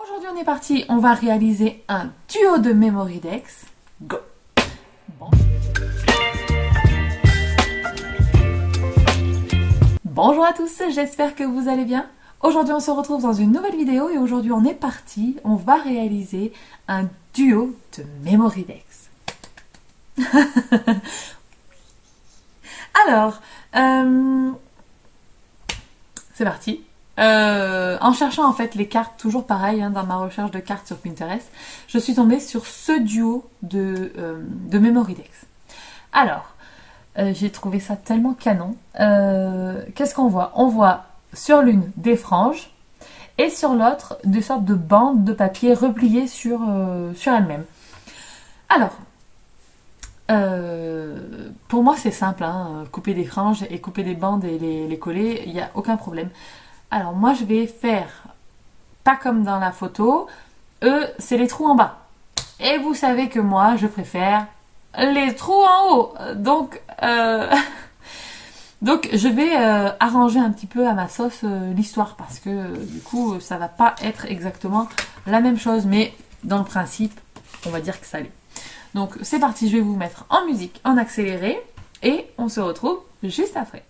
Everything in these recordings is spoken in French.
Aujourd'hui on est parti, on va réaliser un duo de Memorydex. Go! Bon. Bonjour à tous, j'espère que vous allez bien. Aujourd'hui on se retrouve dans une nouvelle vidéo et aujourd'hui on est parti, on va réaliser un duo de Memorydex. Alors, c'est parti. En cherchant en fait les cartes, toujours pareil dans ma recherche de cartes sur Pinterest, je suis tombée sur ce duo de Memorydex. Alors, j'ai trouvé ça tellement canon. Qu'est-ce qu'on voit? On voit sur l'une des franges et sur l'autre des sortes de bandes de papier repliées sur elles-mêmes. Alors, pour moi c'est simple, couper des franges et couper des bandes et les coller, il n'y a aucun problème. Alors moi je vais faire, pas comme dans la photo, eux c'est les trous en bas. Et vous savez que moi je préfère les trous en haut. Donc, donc je vais arranger un petit peu à ma sauce l'histoire parce que du coup ça va pas être exactement la même chose. Mais dans le principe, on va dire que ça l'est. Donc c'est parti, je vais vous mettre en musique, en accéléré et on se retrouve juste après.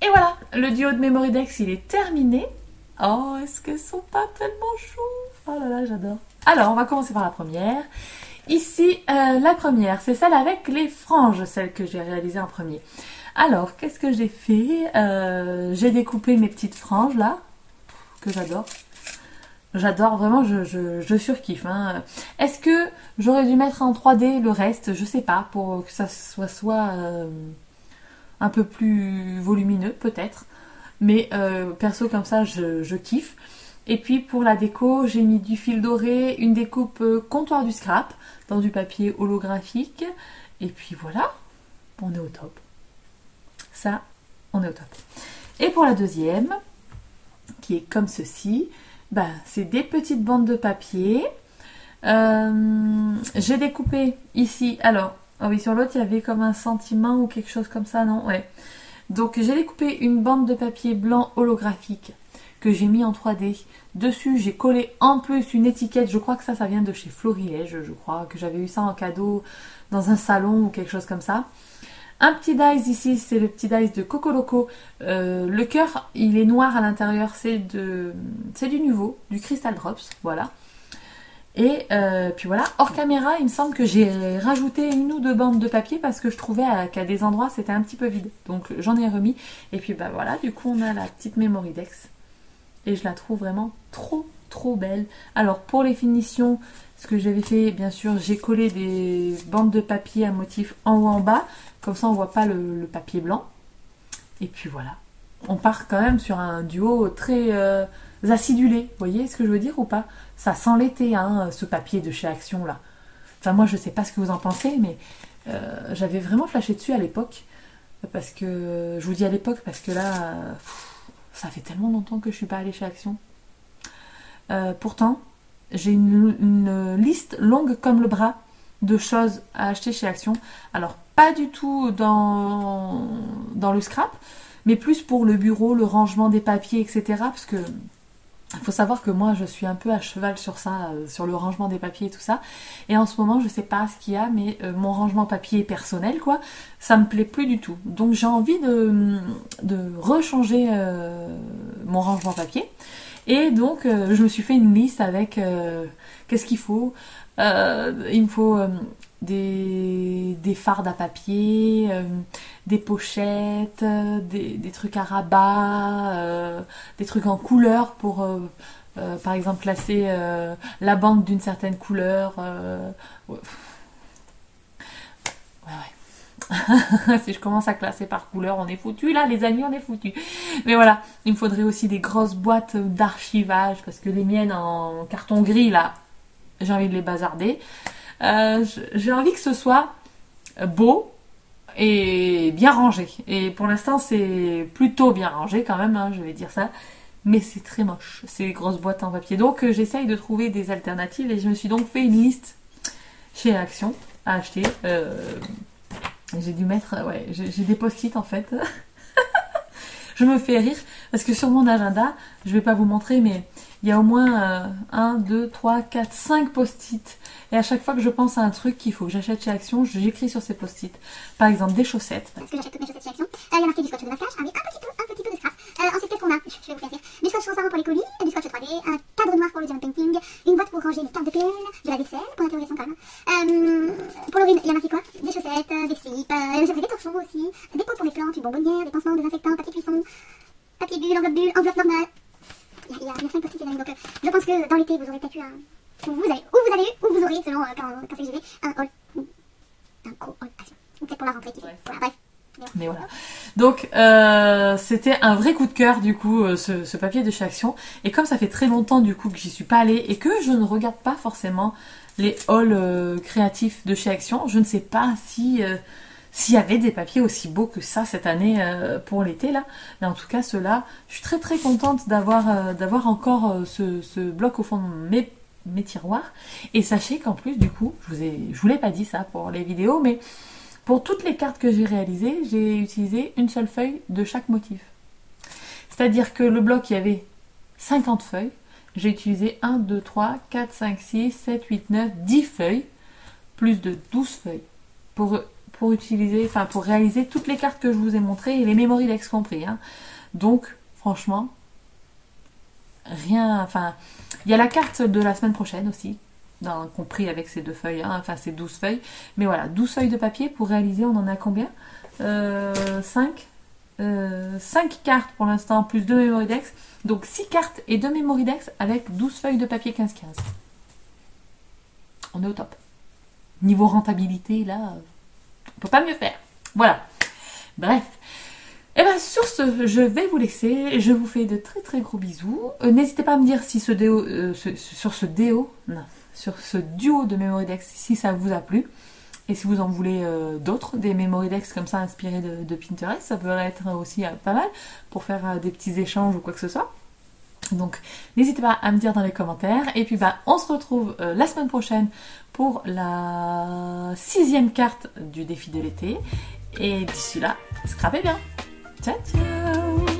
Et voilà, le duo de Memorydex, il est terminé. Oh, est-ce qu'elles sont pas tellement chou? Oh là là, j'adore. Alors, on va commencer par la première. Ici, la première, c'est celle avec les franges, celle que j'ai réalisée en premier. Alors, qu'est-ce que j'ai fait? J'ai découpé mes petites franges, là, que j'adore. J'adore, vraiment, je surkiffe. Hein. Est-ce que j'aurais dû mettre en 3D le reste? Je sais pas, pour que ça soit un peu plus volumineux, peut-être. Mais perso, comme ça, je kiffe. Et puis, pour la déco, j'ai mis du fil doré, une découpe comptoir du scrap, dans du papier holographique. Et puis voilà, on est au top. Ça, on est au top. Et pour la deuxième, qui est comme ceci, ben, c'est des petites bandes de papier. J'ai découpé ici, alors, oh oui, sur l'autre, il y avait comme un sentiment ou quelque chose comme ça, non? Ouais. Donc, j'ai découpé une bande de papier blanc holographique que j'ai mis en 3D. Dessus, j'ai collé en plus une étiquette. Je crois que ça vient de chez Florilège, je crois, que j'avais eu ça en cadeau dans un salon ou quelque chose comme ça. Un petit dice ici, c'est le petit dice de Coco Loco. Le cœur, il est noir à l'intérieur, c'est du nouveau, du Crystal Drops, voilà. Et puis voilà, hors caméra, il me semble que j'ai rajouté une ou deux bandes de papier parce que je trouvais qu'à des endroits, c'était un petit peu vide. Donc j'en ai remis. Et puis bah voilà, du coup, on a la petite Memorydex. Et je la trouve vraiment trop belle. Alors pour les finitions, ce que j'avais fait, bien sûr, j'ai collé des bandes de papier à motif en haut en bas. Comme ça, on ne voit pas le papier blanc. Et puis voilà. On part quand même sur un duo très acidulé. Vous voyez ce que je veux dire ou pas? Ça sent l'été, hein, ce papier de chez Action, là. Enfin, moi, je ne sais pas ce que vous en pensez, mais j'avais vraiment flashé dessus à l'époque. Parce que... Je vous dis à l'époque, parce que là... ça fait tellement longtemps que je ne suis pas allée chez Action. Pourtant, j'ai une liste longue comme le bras de choses à acheter chez Action. Alors, pas du tout dans le scrap, mais plus pour le bureau, le rangement des papiers, etc. Parce que il faut savoir que moi, je suis un peu à cheval sur ça, sur le rangement des papiers et tout ça. Et en ce moment, je sais pas ce qu'il y a, mais mon rangement papier personnel, quoi, ça me plaît plus du tout. Donc, j'ai envie de rechanger mon rangement papier. Et donc, je me suis fait une liste avec qu'est-ce qu'il faut. Il me faut des fardes à papier, des pochettes, des trucs à rabat, des trucs en couleur pour, par exemple, placer la bande d'une certaine couleur. Ouais. Si je commence à classer par couleur, on est foutu là, les amis, on est foutu. Mais voilà, il me faudrait aussi des grosses boîtes d'archivage parce que les miennes en carton gris là, j'ai envie de les bazarder. J'ai envie que ce soit beau et bien rangé. Et pour l'instant, c'est plutôt bien rangé quand même, hein, je vais dire ça. Mais c'est très moche, ces grosses boîtes en papier. Donc j'essaye de trouver des alternatives et je me suis donc fait une liste chez Action à acheter. J'ai dû mettre, ouais, j'ai des post-it en fait. Je me fais rire parce que sur mon agenda, je vais pas vous montrer, mais il y a au moins 1, 2, 3, 4, 5 post-it. Et à chaque fois que je pense à un truc qu'il faut que j'achète chez Action, j'écris sur ces post-it. Par exemple, des chaussettes. Parce que j'achète toutes mes chaussettes chez Action. Il y a marqué du scotch de masquage. Ah oui, un petit peu de scrap. Ensuite, qu'est-ce qu'on a? Je vais vous faire rire. Du scotch transparent pour les colis, du scotch 3D, un cadre noir pour le diamond painting, une boîte pour ranger les cartes de peine, de la vaisselle, pour l'interrogation quand même. Pour Laurine, il y a marqué quoi? Des chaussettes, des slips, j'avais des torchons aussi, des pots pour les plantes, une bonbonnière, des pansements, des désinfectants, papier cuisson, papier bulle, enveloppe normale. Il y a 5 post-it, les amis. Donc, je pense que dans l'été, vous aurez peut-être eu un... Ou vous avez eu, ou vous aurez, selon quand c'est que j'y vais, un haul, ou un gros haul Action. Ou peut-être pour la rentrée qui fait. Voilà, bref. Mais voilà. Donc, c'était un vrai coup de cœur, du coup, ce papier de chez Action. Et comme ça fait très longtemps, du coup, que j'y suis pas allée et que je ne regarde pas forcément les hauls créatifs de chez Action, je ne sais pas si... s'il y avait des papiers aussi beaux que ça cette année pour l'été là, mais en tout cas ceux-là, je suis très contente d'avoir encore ce bloc au fond de mes tiroirs. Et sachez qu'en plus du coup, je vous l'ai pas dit ça pour les vidéos, mais pour toutes les cartes que j'ai réalisées, j'ai utilisé une seule feuille de chaque motif. C'est-à-dire que le bloc, il y avait 50 feuilles, j'ai utilisé 1, 2, 3, 4, 5, 6, 7, 8, 9, 10 feuilles, plus de 12 feuilles pour pour utiliser, enfin pour réaliser toutes les cartes que je vous ai montrées et les Memory Decks compris. Hein. Donc, franchement, rien. Enfin, il y a la carte de la semaine prochaine aussi, compris avec ces 2 feuilles, hein, enfin ces 12 feuilles. Mais voilà, 12 feuilles de papier pour réaliser, on en a combien 5 cartes pour l'instant, plus 2 Memory Decks. Donc 6 cartes et 2 Memory Decks avec 12 feuilles de papier 15-15. On est au top. Niveau rentabilité, là, on peut pas mieux faire. Voilà. Bref. Et bien sur ce, je vais vous laisser. Je vous fais de très très gros bisous. N'hésitez pas à me dire si sur ce duo de Memory Decks, si ça vous a plu. Et si vous en voulez d'autres, des Memory Decks comme ça inspirés de Pinterest, ça pourrait être aussi pas mal pour faire des petits échanges ou quoi que ce soit. Donc n'hésitez pas à me dire dans les commentaires. Et puis on se retrouve la semaine prochaine pour la 6e carte du défi de l'été. Et d'ici là, scrapez bien. Ciao ciao.